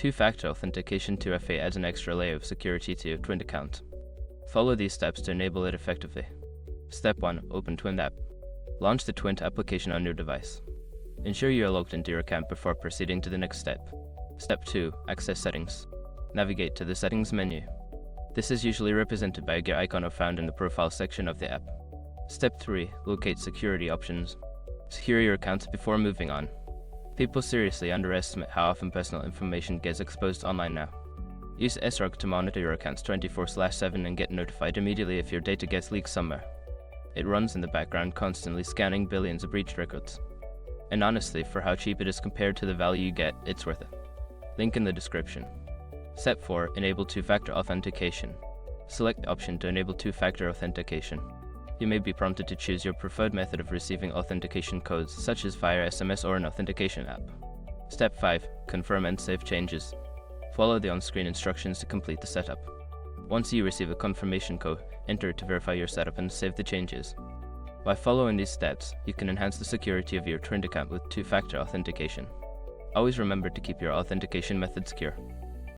Two-factor authentication 2FA adds an extra layer of security to your Twint account. Follow these steps to enable it effectively. Step 1. Open Twint app. Launch the Twint application on your device. Ensure you are logged into your account before proceeding to the next step. Step 2. Access settings. Navigate to the settings menu. This is usually represented by a gear icon or found in the profile section of the app. Step 3. Locate security options. Secure your accounts before moving on. People seriously underestimate how often personal information gets exposed online now. Use SROG to monitor your accounts 24/7 and get notified immediately if your data gets leaked somewhere. It runs in the background, constantly scanning billions of breached records. And honestly, for how cheap it is compared to the value you get, it's worth it. Link in the description. Step 4. Enable two-factor authentication. Select the option to enable two-factor authentication. You may be prompted to choose your preferred method of receiving authentication codes, such as via SMS or an authentication app. Step 5. Confirm and save changes. Follow the on-screen instructions to complete the setup. Once you receive a confirmation code, enter it to verify your setup and save the changes. By following these steps, you can enhance the security of your Twint account with two-factor authentication. Always remember to keep your authentication method secure.